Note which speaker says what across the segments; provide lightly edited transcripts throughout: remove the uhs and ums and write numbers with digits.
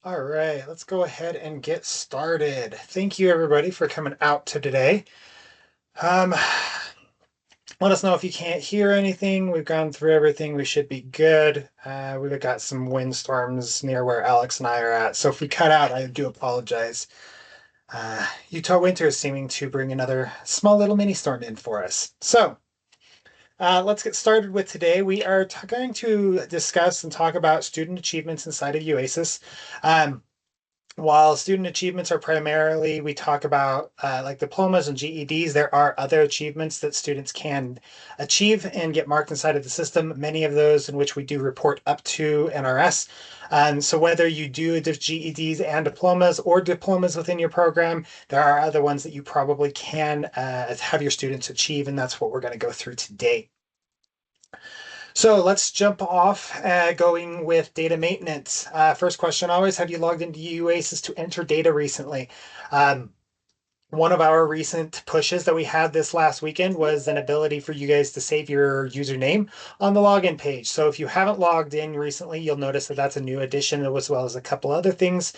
Speaker 1: All right, let's go ahead and get started. Thank you everybody for coming out to today. Um, Let us know if you can't hear anything. We've gone through everything. We should be good. We've got some windstorms near where Alex and I are at. So if we cut out, I do apologize. Utah winter is seeming to bring another small little mini storm in for us. So let's get started with today. We are going to discuss and talk about student achievements inside of UASIS. While student achievements are primarily, we talk about like diplomas and GEDs, there are other achievements that students can achieve and get marked inside of the system, many of those in which we do report up to NRS. So whether you do the GEDs and diplomas or diplomas within your program, there are other ones that you probably can have your students achieve, and that's what we're going to go through today. So let's jump off going with data maintenance. First question always, have you logged into UASIS to enter data recently? One of our recent pushes that we had this last weekend was an ability for you guys to save your username on the login page. So if you haven't logged in recently, you'll notice that that's a new addition as well as a couple other things.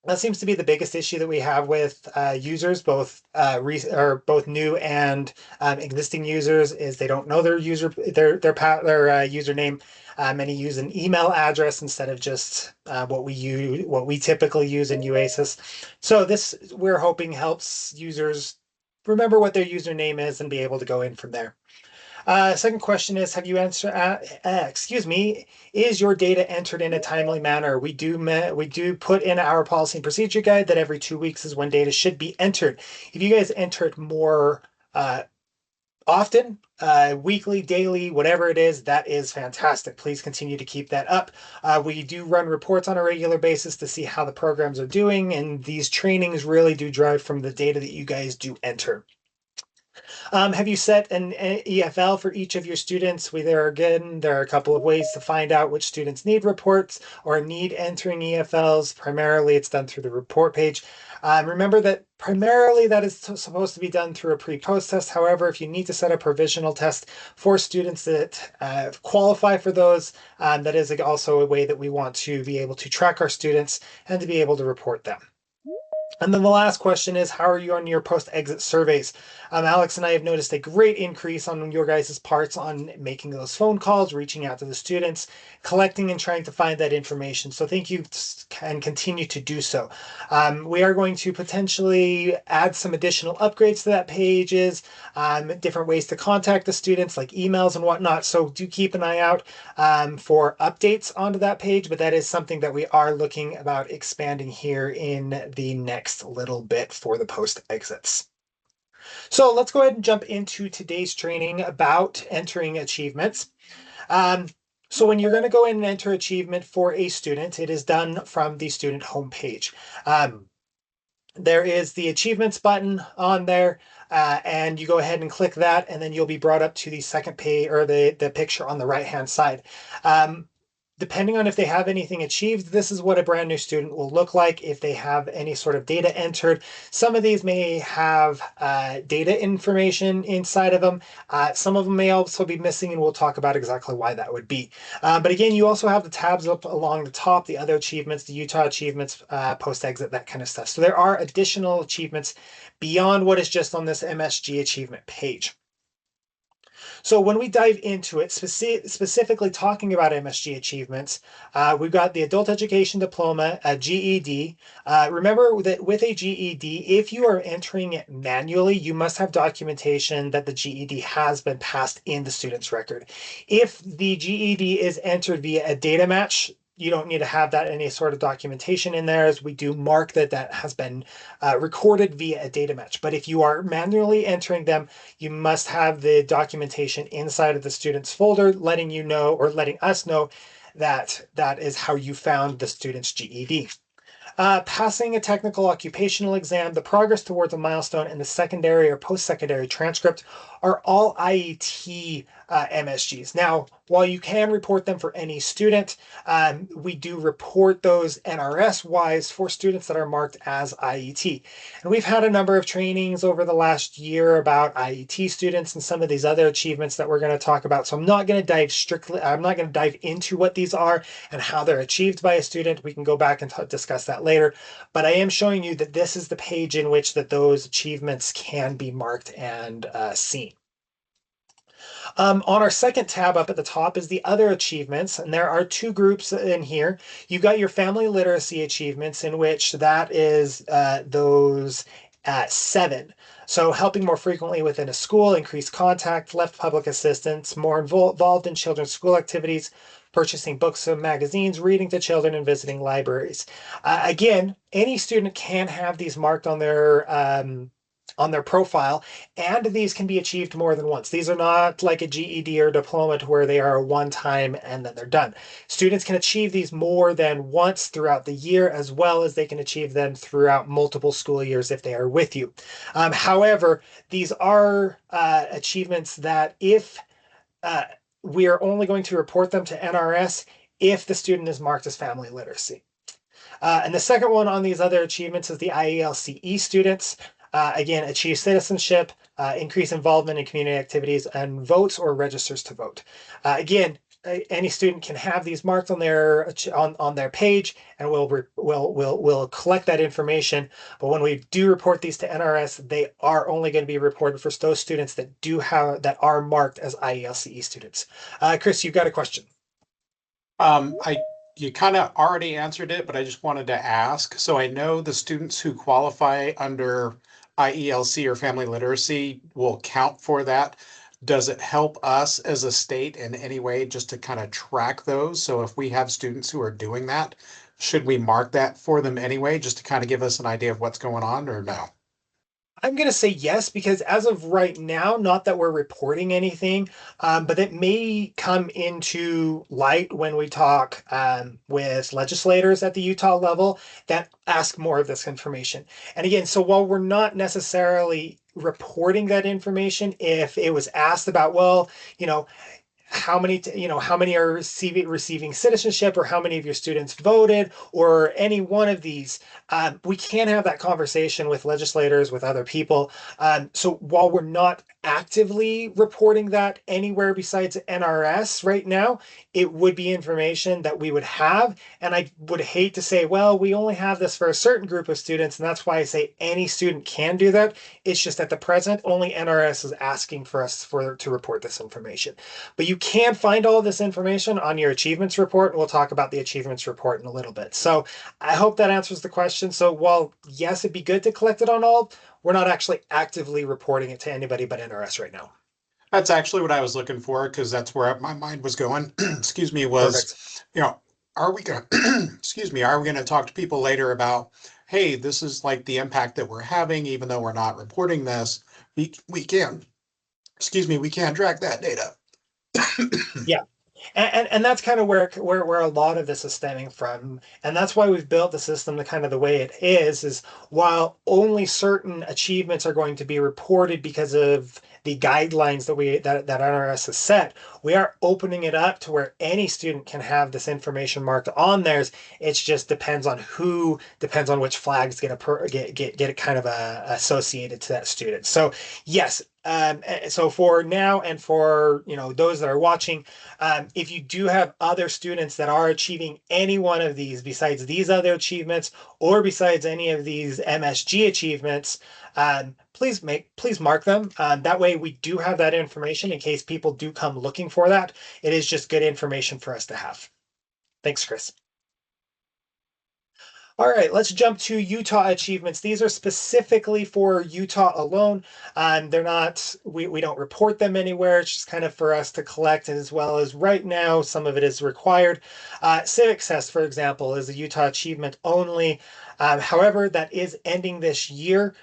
Speaker 1: That seems to be the biggest issue that we have with users, both both new and existing users, is they don't know their username. Many use an email address instead of just what we typically use in UASIS. So this, we're hoping, helps users remember what their username is and be able to go in from there. Second question is, have you answered, is your data entered in a timely manner? We do put in our policy and procedure guide that every 2 weeks is when data should be entered. If you guys enter it more often, weekly, daily, whatever it is, that is fantastic. Please continue to keep that up. We do run reports on a regular basis to see how the programs are doing, and these trainings really do drive from the data that you guys do enter. Have you set an EFL for each of your students? There are a couple of ways to find out which students need reports or need entering EFLs. Primarily, it's done through the report page. Remember that primarily that is supposed to be done through a pre-post test. However, if you need to set a provisional test for students that qualify for those, that is also a way that we want to be able to track our students and to be able to report them. And then the last question is, how are you on your post-exit surveys? Alex and I have noticed a great increase on your guys' parts on making those phone calls, reaching out to the students, collecting and trying to find that information. So thank you, and continue to do so. We are going to potentially add some additional upgrades to that pages, different ways to contact the students like emails and whatnot. So do keep an eye out for updates onto that page, but that is something that we are looking about expanding here in the next little bit for the post exits. So let's go ahead and jump into today's training about entering achievements. So when you're going to go in and enter achievement for a student, it is done from the student homepage. There is the achievements button on there, and you go ahead and click that, and then you'll be brought up to the second page, or the picture on the right hand side. Depending on if they have anything achieved, this is what a brand new student will look like if they have any sort of data entered. Some of these may have data information inside of them. Some of them may also be missing, and we'll talk about exactly why that would be. But again, you also have the tabs up along the top, the other achievements, the Utah achievements, post-exit, that kind of stuff. So there are additional achievements beyond what is just on this MSG achievement page. So when we dive into it, specifically talking about MSG achievements, we've got the Adult Education Diploma, a GED. Remember that with a GED, if you are entering it manually, you must have documentation that the GED has been passed in the student's record. If the GED is entered via a data match, you don't need to have that any sort of documentation in there, as we do mark that that has been recorded via a data match. But if you are manually entering them, you must have the documentation inside of the student's folder letting you know, or letting us know, that that is how you found the student's GED. Passing a technical occupational exam, the progress towards a milestone, and the secondary or post-secondary transcript are all IET MSGs. Now, while you can report them for any student, we do report those NRS-wise for students that are marked as IET. And we've had a number of trainings over the last year about IET students and some of these other achievements that we're going to talk about. So I'm not going to dive into what these are and how they're achieved by a student. We can go back and discuss that later. But I am showing you that this is the page in which that those achievements can be marked and seen. On our second tab up at the top is the other achievements, and there are two groups in here. You've got your family literacy achievements, in which that is those 7. So helping more frequently within a school, increased contact, left public assistance, more involved in children's school activities, purchasing books and magazines, reading to children, and visiting libraries. Again, any student can have these marked on their profile, and these can be achieved more than once. These are not like a GED or diploma to where they are a one time and then they're done. Students can achieve these more than once throughout the year, as well as they can achieve them throughout multiple school years if they are with you. However, these are achievements that if we are only going to report them to NRS if the student is marked as family literacy. And the second one on these other achievements is the IELCE students. Again, achieve citizenship, increase involvement in community activities, and votes or registers to vote. Again, any student can have these marked on their page, and we'll collect that information. But when we do report these to NRS, they are only going to be reported for those students that are marked as IELCE students. Chris, you've got a question.
Speaker 2: I You kind of already answered it, but I just wanted to ask. So I know the students who qualify under IELC or family literacy will count for that. Does it help us as a state in any way just to kind of track those? So if we have students who are doing that, should we mark that for them anyway, just to kind of give us an idea of what's going on, or no?
Speaker 1: I'm going to say yes, because as of right now, not that we're reporting anything, but it may come into light when we talk with legislators at the Utah level that ask more of this information. And again, so while we're not necessarily reporting that information, if it was asked about, well, you know, how many are receiving citizenship, or how many of your students voted, or any one of these, we can have that conversation with legislators, with other people. So while we're not actively reporting that anywhere besides NRS right now, it would be information that we would have. And I would hate to say, well, we only have this for a certain group of students, and that's why I say any student can do that. It's just at the present, only NRS is asking for us to report this information. But you can find all of this information on your achievements report, and we'll talk about the achievements report in a little bit. So I hope that answers the question. So while yes, it'd be good to collect it on all, we're not actually actively reporting it to anybody but NRS right now.
Speaker 2: That's actually what I was looking for, because that's where my mind was going. Excuse me,
Speaker 1: Perfect.
Speaker 2: you know, are we going to, excuse me, are we going to talk to people later about, hey, this is like the impact that we're having, even though we're not reporting this, we can, excuse me, we can't track that data.
Speaker 1: Yeah. And that's kind of where a lot of this is stemming from, and that's why we've built the system the kind of the way it is while only certain achievements are going to be reported because of the guidelines that NRS has set, we are opening it up to where any student can have this information marked on theirs. It just depends on which flags get kind of associated to that student. So yes, so for now, and for those that are watching, if you do have other students that are achieving any one of these besides these other achievements, or besides any of these MSG achievements, please mark them. That way we do have that information in case people do come looking for that. It is just good information for us to have. Thanks, Chris. All right, let's jump to Utah achievements. These are specifically for Utah alone. They're not, we don't report them anywhere. It's just kind of for us to collect, as well as right now, some of it is required. Civic Test, for example, is a Utah achievement only. However, that is ending this year.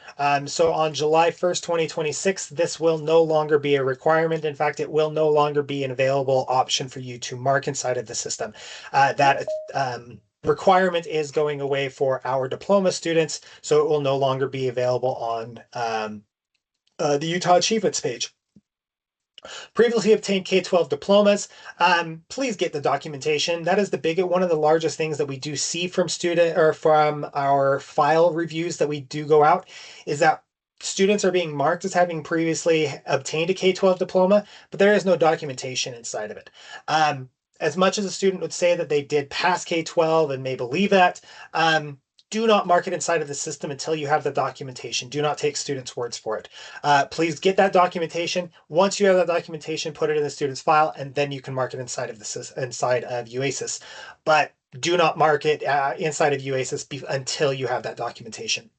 Speaker 1: So on July 1st, 2026, this will no longer be a requirement. In fact, it will no longer be an available option for you to mark inside of the system. requirement is going away for our diploma students, so it will no longer be available on the Utah Achievements page. Previously obtained K-12 diplomas, please get the documentation. That is one of the largest things that we do see from student or from our file reviews that we do go out, is that students are being marked as having previously obtained a K-12 diploma, but there is no documentation inside of it. As much as a student would say that they did pass K-12 and may believe that, do not mark it inside of the system until you have the documentation. Do not take students' words for it. Please get that documentation. Once you have that documentation, put it in the student's file, and then you can mark it inside of UASIS. But do not mark it inside of UASIS until you have that documentation.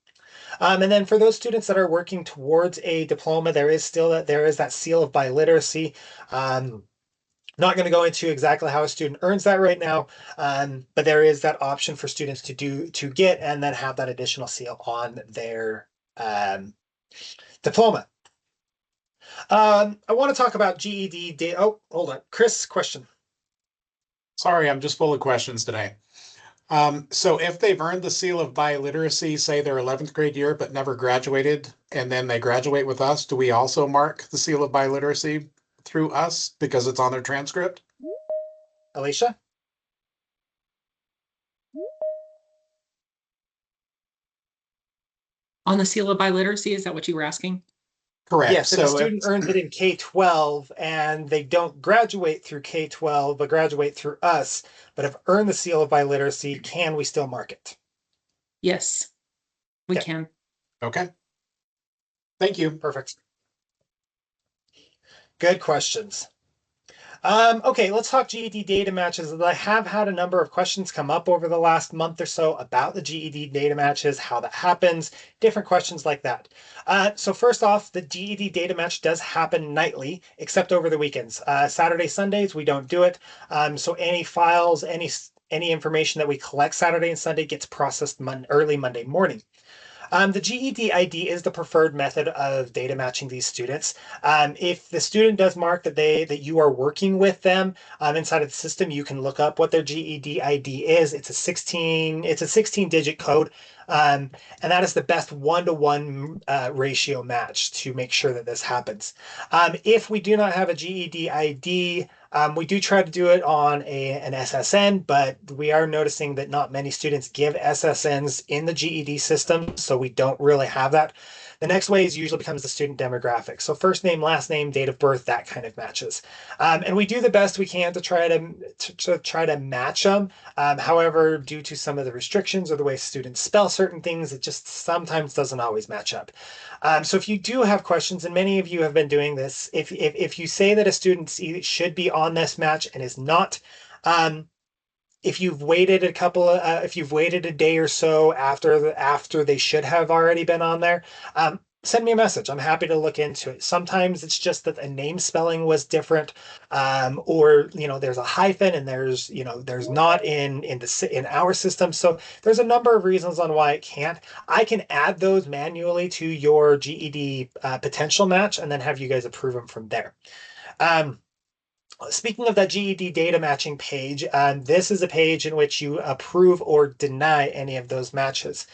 Speaker 1: And then for those students that are working towards a diploma, there is that seal of biliteracy. Not going to go into exactly how a student earns that right now, but there is that option for students to get and then have that additional seal on their diploma. I want to talk about GED data. Oh, hold on. Chris, question.
Speaker 2: Sorry, I'm just full of questions today. So if they've earned the seal of biliteracy, say their 11th grade year, but never graduated, and then they graduate with us, do we also mark the seal of biliteracy through us because it's on their transcript?
Speaker 1: Alicia?
Speaker 3: On the seal of biliteracy, is that what you were asking?
Speaker 2: Correct.
Speaker 1: Yes, if a student earns it in K-12 and they don't graduate through K-12, but graduate through us, but have earned the seal of biliteracy, can we still mark it?
Speaker 3: Yes, we
Speaker 1: Okay.
Speaker 3: can.
Speaker 2: Okay. Thank you.
Speaker 1: Perfect. Good questions. Okay, let's talk GED data matches. I have had a number of questions come up over the last month or so about the GED data matches, how that happens, different questions like that. So first off, the GED data match does happen nightly, except over the weekends. Saturday, Sundays, we don't do it. So any files, any information that we collect Saturday and Sunday gets processed early Monday morning. The GED ID is the preferred method of data matching these students. If the student does mark that you are working with them inside of the system, you can look up what their GED ID is. It's a 16-digit code. And that is the best one-to-one ratio match to make sure that this happens. If we do not have a GED ID, we do try to do it on an SSN, but we are noticing that not many students give SSNs in the GED system, so we don't really have that. The next way is usually becomes the student demographic. So first name, last name, date of birth, that kind of matches. And we do the best we can to try to match them. However, due to some of the restrictions or the way students spell certain things, it just sometimes doesn't always match up. So if you do have questions, and many of you have been doing this, if you say that a student should be on this match and is not, if you've waited if you've waited a day or so after they should have already been on there, send me a message. I'm happy to look into it. Sometimes it's just that a name spelling was different, or there's a hyphen and there's not in our system. So there's a number of reasons on why it can't. I can add those manually to your GED potential match and then have you guys approve them from there. Speaking of that GED data matching page, this is a page in which you approve or deny any of those matches.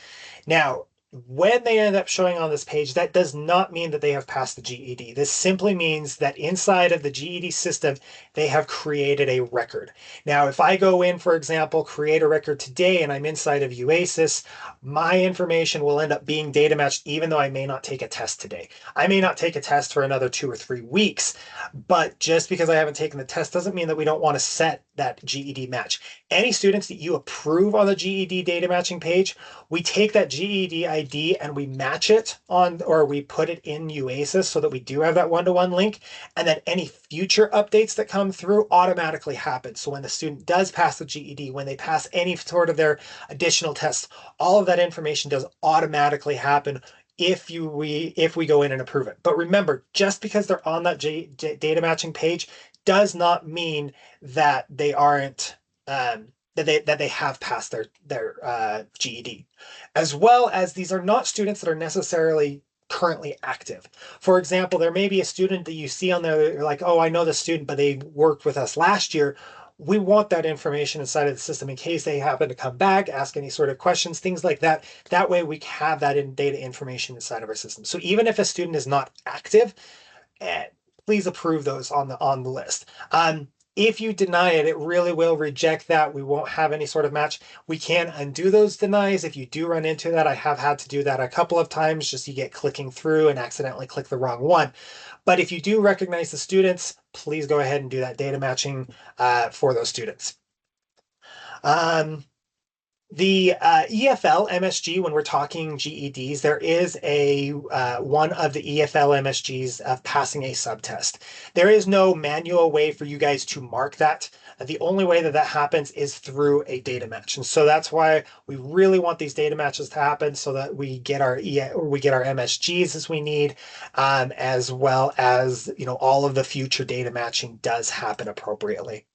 Speaker 1: Now, when they end up showing on this page, that does not mean that they have passed the GED. This simply means that inside of the GED system, they have created a record. Now, if I go in, for example, create a record today, and I'm inside of UASIS, my information will end up being data matched, even though I may not take a test today. I may not take a test for another 2 or 3 weeks, but just because I haven't taken the test doesn't mean that we don't want to set that GED match. Any students that you approve on the GED data matching page, we take that GED ID and we match it or we put it in UASIS so that we do have that one-to-one link. And then any future updates that come through automatically happen. So when the student does pass the GED, when they pass any sort of their additional tests, all of that information does automatically happen if we go in and approve it. But remember, just because they're on that data matching page does not mean that they aren't that they have passed their GED. As well as these are not students that are necessarily currently active. For example, there may be a student that you see on there, you're like, oh, I know the student, but they worked with us last year. we want that information inside of the system in case they happen to come back, ask any sort of questions, things like that. That way we have that in data information inside of our system. So even if a student is not active, please approve those on the list. If you deny it, it really will reject that. We won't have any sort of match. We can undo those denies. If you do run into that, I have had to do that a couple of times, just you get clicking through and accidentally click the wrong one. But if you do recognize the students, please go ahead and do that data matching for those students. The EFL MSG, when we're talking GEDs, there is a one of the EFL MSGs of passing a subtest. There is no manual way for you guys to mark that. The only way that that happens is through a data match. And so that's why we really want these data matches to happen so that we get our MSGs as we need, as well as, you know, all of the future data matching does happen appropriately.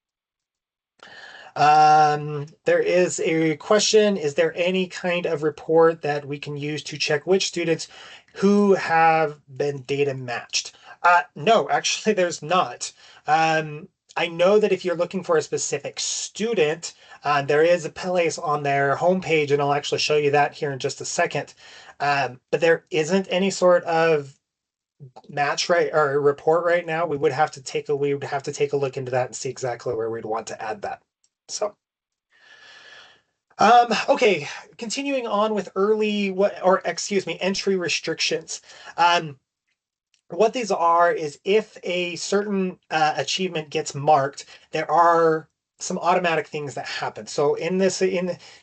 Speaker 1: There is a question, is there any kind of report that we can use to check which students who have been data matched? No, actually there's not. I know that if you're looking for a specific student, there is a place on their homepage, and I'll actually show you that here in just a second. But there isn't any sort of match or report right now. We would have to take a look into that and see exactly where we'd want to add that. So, okay, continuing on with entry restrictions. What these are is if a certain achievement gets marked, there are some automatic things that happen. So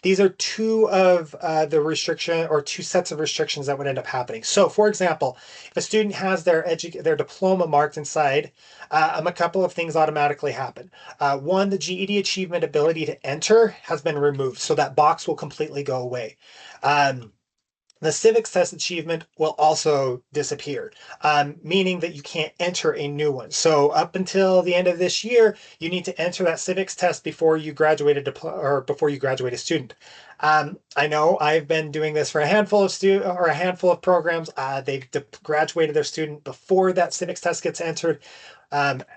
Speaker 1: these are two of the restriction or two sets of restrictions that would end up happening. So for example, if a student has their diploma marked inside, a couple of things automatically happen. One, the GED achievement ability to enter has been removed, so that box will completely go away. The civics test achievement will also disappear, meaning that you can't enter a new one. So up until the end of this year, you need to enter that civics test before you graduate a student. I know I've been doing this for a handful of programs. They've graduated their student before that civics test gets entered.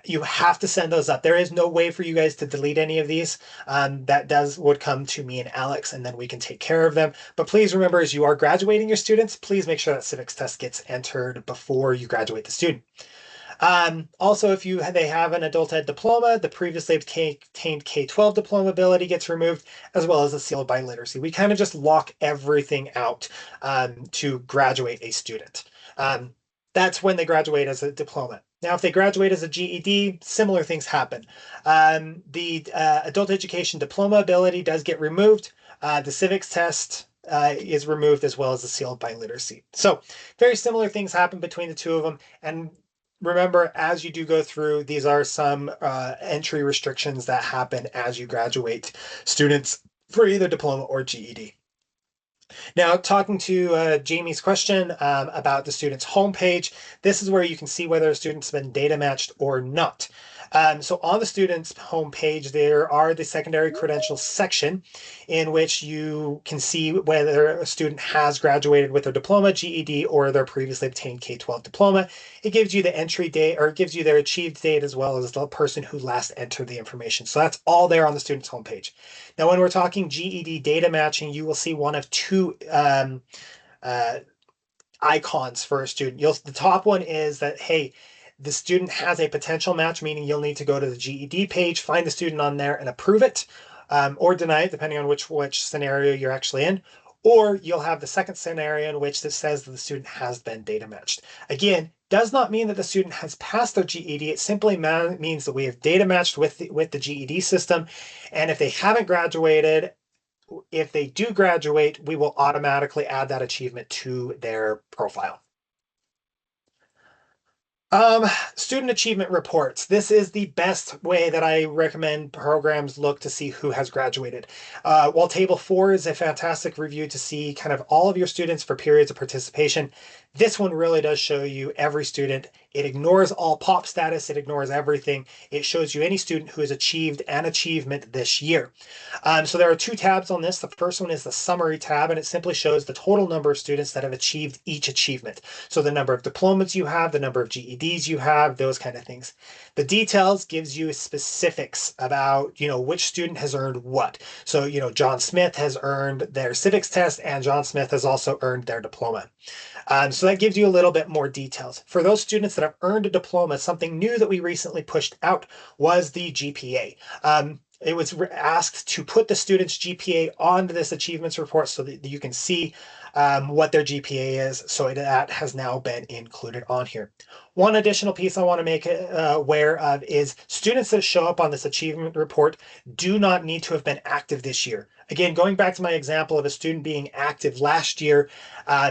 Speaker 1: You have to send those up. There is no way for you guys to delete any of these. That would come to me and Alex, and then we can take care of them. But please remember, as you are graduating your students, please make sure that civics test gets entered before you graduate the student. Also, if they have an adult ed diploma, the previously obtained K-12 diploma ability gets removed, as well as the seal of biliteracy. We kind of just lock everything out to graduate a student. That's when they graduate as a diploma. Now, if they graduate as a GED, similar things happen. The adult education diploma ability does get removed. The civics test is removed, as well as the seal of biliteracy. So very similar things happen between the two of them. And remember, as you do go through, these are some entry restrictions that happen as you graduate students for either diploma or GED. Now, talking to Jamie's question about the student's homepage, this is where you can see whether a student's been data matched or not. So on the student's homepage, there are the secondary credentials section in which you can see whether a student has graduated with their diploma, GED, or their previously obtained K-12 diploma. It gives you the entry date, or it gives you their achieved date, as well as the person who last entered the information. So that's all there on the student's homepage. Now, when we're talking GED data matching, you will see one of two icons for a student. The top one is that, hey, the student has a potential match, meaning you'll need to go to the GED page, find the student on there and approve it, or deny it, depending on which scenario you're actually in. Or you'll have the second scenario in which this says that the student has been data matched. Again, does not mean that the student has passed their GED. It simply means that we have data matched with the GED system. And if they haven't graduated, if they do graduate, we will automatically add that achievement to their profile. Student achievement reports. This is the best way that I recommend programs look to see who has graduated. While Table 4 is a fantastic review to see kind of all of your students for periods of participation, This one really does show you every student. It ignores all pop status. It ignores everything. It shows you any student who has achieved an achievement this year. So there are two tabs on this. The first one is the summary tab, and it simply shows the total number of students that have achieved each achievement. So the number of diplomas you have, the number of GEDs you have, those kind of things. The details gives you specifics about, which student has earned what. So, John Smith has earned their civics test, and John Smith has also earned their diploma. So that gives you a little bit more details. For those students that have earned a diploma, something new that we recently pushed out was the GPA. It was asked to put the student's GPA onto this achievements report so that you can see what their GPA is. So that has now been included on here. One additional piece I want to make aware of is students that show up on this achievement report do not need to have been active this year. Again, going back to my example of a student being active last year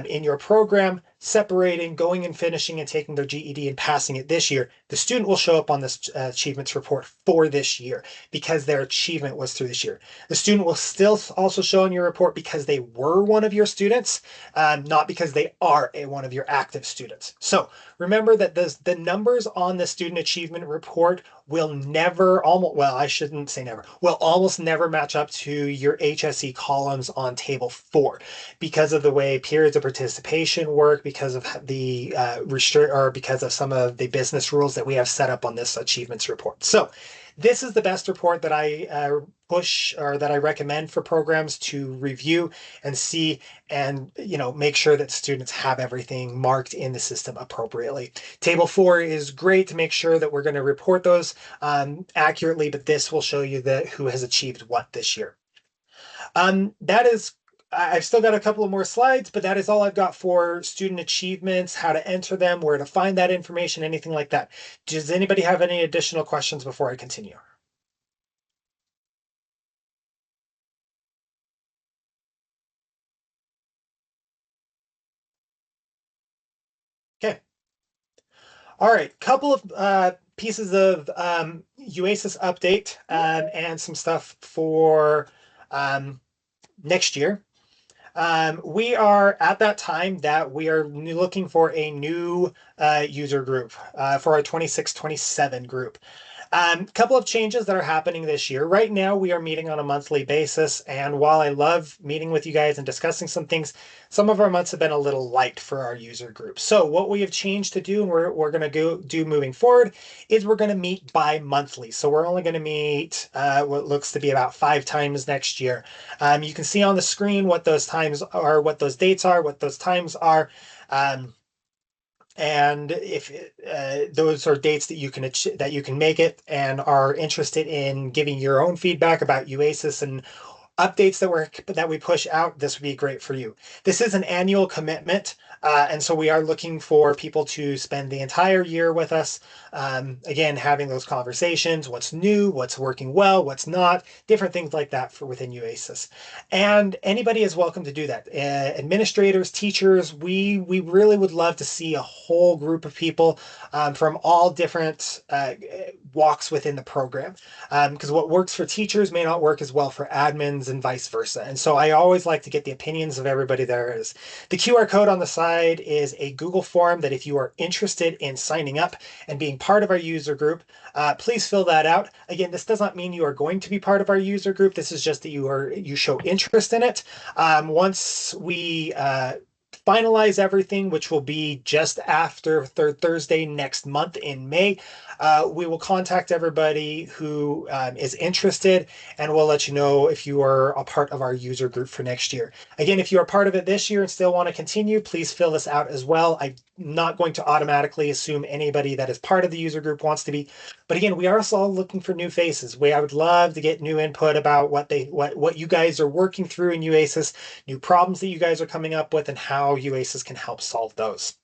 Speaker 1: in your program, separating, going and finishing and taking their GED and passing it this year, the student will show up on this achievements report for this year because their achievement was through this year. The student will still also show in your report because they were one of your students, not because they are one of your active students. So remember that the numbers on the student achievement report will never, I shouldn't say never, will almost never match up to your HSE columns on table 4 because of the way periods of participation work, because of the because of some of the business rules that we have set up on this achievements report. So this is the best report that I push or that I recommend for programs to review and see and make sure that students have everything marked in the system appropriately. Table 4 is great to make sure that we're going to report those accurately, but this will show you who has achieved what this year. That is I've still got a couple of more slides, but that is all I've got for student achievements, how to enter them, where to find that information, anything like that. Does anybody have any additional questions before I continue? Okay. All right, couple of pieces of UASIS update and some stuff for next year. We are at that time that we are looking for a new user group for our 26-27 group. Couple of changes that are happening this year. Right now, we are meeting on a monthly basis, and while I love meeting with you guys and discussing some things, some of our months have been a little light for our user group. So what we have changed to do, and we're going to do moving forward, is we're going to meet bi-monthly. So we're only going to meet what looks to be about 5 times next year. You can see on the screen what those times are, what those dates are, what those times are. And if those are dates that you can make it and are interested in giving your own feedback about UASIS and updates that we push out, this would be great for you. This is an annual commitment, and so we are looking for people to spend the entire year with us. Again, having those conversations, what's new, what's working well, what's not, different things like that for within UASIS. And anybody is welcome to do that. Administrators, teachers, we really would love to see a whole group of people from all different walks within the program. Because what works for teachers may not work as well for admins and vice versa. And so I always like to get the opinions of everybody there is. The QR code on the side is a Google form that if you are interested in signing up and being part of our user group, please fill that out. Again, this does not mean you are going to be part of our user group. This is just that you show interest in it. Once we finalize everything, which will be just after Thursday next month in May, we will contact everybody who is interested, and we'll let you know if you are a part of our user group for next year. Again, if you are part of it this year and still want to continue, please fill this out as well. I'm not going to automatically assume anybody that is part of the user group wants to be, but again, we are also looking for new faces. I would love to get new input about what you guys are working through in UASIS, new problems that you guys are coming up with, and how UASIS can help solve those.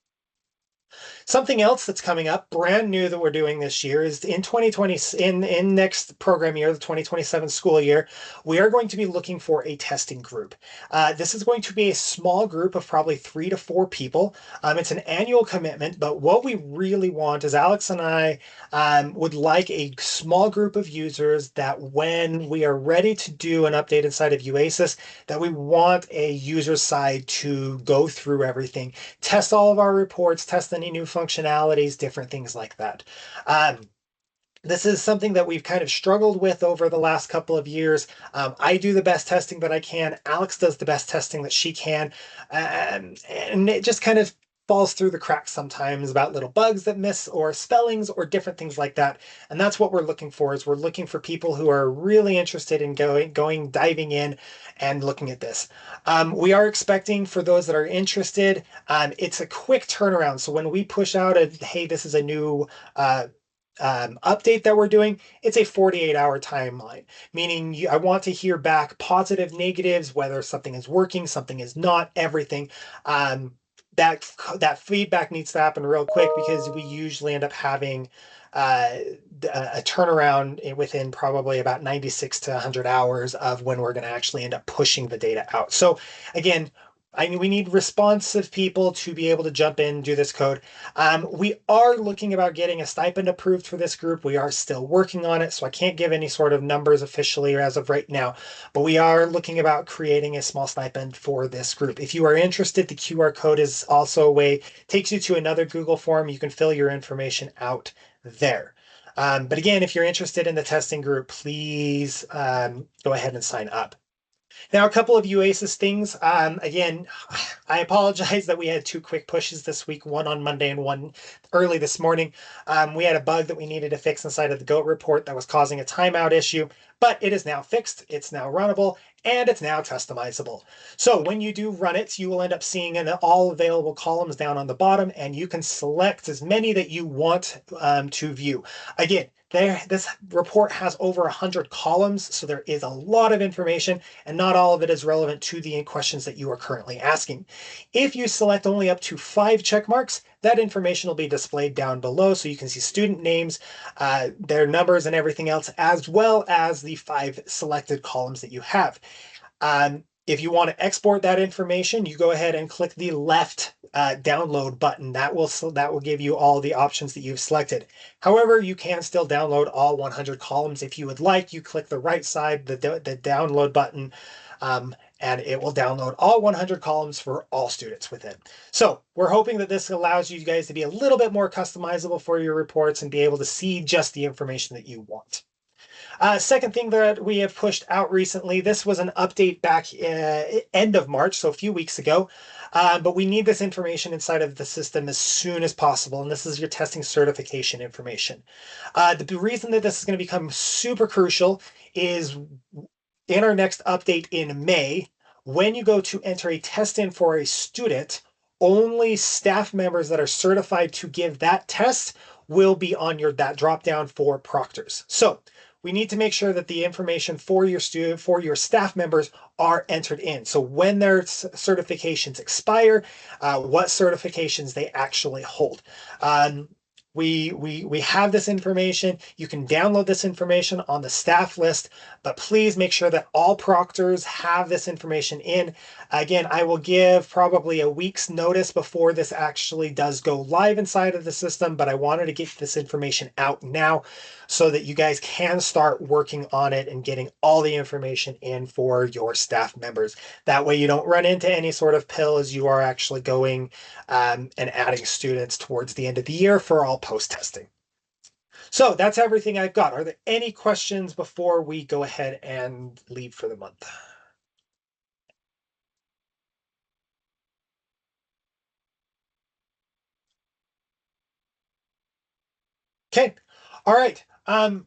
Speaker 1: Something else that's coming up, brand new that we're doing this year, is in 2020, in next program year, the 2027 school year, we are going to be looking for a testing group. This is going to be a small group of probably 3 to 4 people. It's an annual commitment, but what we really want is Alex and I would like a small group of users that when we are ready to do an update inside of UASIS, that we want a user side to go through everything, test all of our reports, test any new functionalities, different things like that. This is something that we've kind of struggled with over the last couple of years. I do the best testing that I can. Alex does the best testing that she can. And it just kind of falls through the cracks sometimes about little bugs that miss or spellings or different things like that. And that's what we're looking for, is we're looking for people who are really interested in diving in and looking at this. We are expecting, for those that are interested, it's a quick turnaround. So when we push out hey, this is a new update that we're doing, it's a 48-hour timeline, meaning I want to hear back positive, negatives, whether something is working, something is not, everything. That feedback needs to happen real quick, because we usually end up having a turnaround within probably about 96 to 100 hours of when we're going to actually end up pushing the data out. So again, we need responsive people to be able to jump in and do this code. We are looking about getting a stipend approved for this group. We are still working on it, so I can't give any sort of numbers officially or as of right now, but we are looking about creating a small stipend for this group. If you are interested, the QR code is also a way, takes you to another Google form. You can fill your information out there. But again, if you're interested in the testing group, please go ahead and sign up. Now, a couple of UASIS things. Again, I apologize that we had 2 quick pushes this week, one on Monday and one early this morning. We had a bug that we needed to fix inside of the GOAT report that was causing a timeout issue, but it is now fixed, it's now runnable, and it's now customizable. So when you do run it, you will end up seeing all available columns down on the bottom, and you can select as many that you want to view. Again, this report has over 100 columns, so there is a lot of information, and not all of it is relevant to the questions that you are currently asking. If you select only up to 5 check marks, that information will be displayed down below, so you can see student names, their numbers, and everything else, as well as the 5 selected columns that you have. If you want to export that information, you go ahead and click the left download button. That will give you all the options that you've selected. However, you can still download all 100 columns if you would like. You click the right side, the download button, and it will download all 100 columns for all students within. So we're hoping that this allows you guys to be a little bit more customizable for your reports and be able to see just the information that you want. Second thing that we have pushed out recently, this was an update back end of March, so a few weeks ago, but we need this information inside of the system as soon as possible, and this is your testing certification information. The reason that this is going to become super crucial is in our next update in May, when you go to enter a test in for a student, only staff members that are certified to give that test will be on that drop down for proctors. So we need to make sure that the information for your staff members are entered in. So when their certifications expire, what certifications they actually hold. We have this information. You can download this information on the staff list, but please make sure that all proctors have this information in. Again, I will give probably a week's notice before this actually does go live inside of the system, but I wanted to get this information out now so that you guys can start working on it and getting all the information in for your staff members. That way you don't run into any sort of pill as you are actually going and adding students towards the end of the year for all post-testing. So that's everything I've got. Are there any questions before we go ahead and leave for the month? Okay. All right.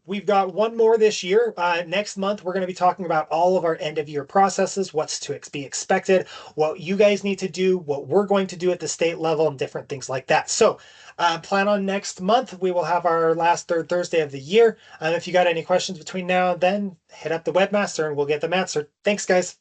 Speaker 1: We've got one more this year. Next month, we're going to be talking about all of our end of year processes, what's to be expected, what you guys need to do, what we're going to do at the state level, and different things like that. So plan on next month. We will have our last third Thursday of the year. If you got any questions between now and then, hit up the webmaster and we'll get them answered. Thanks, guys.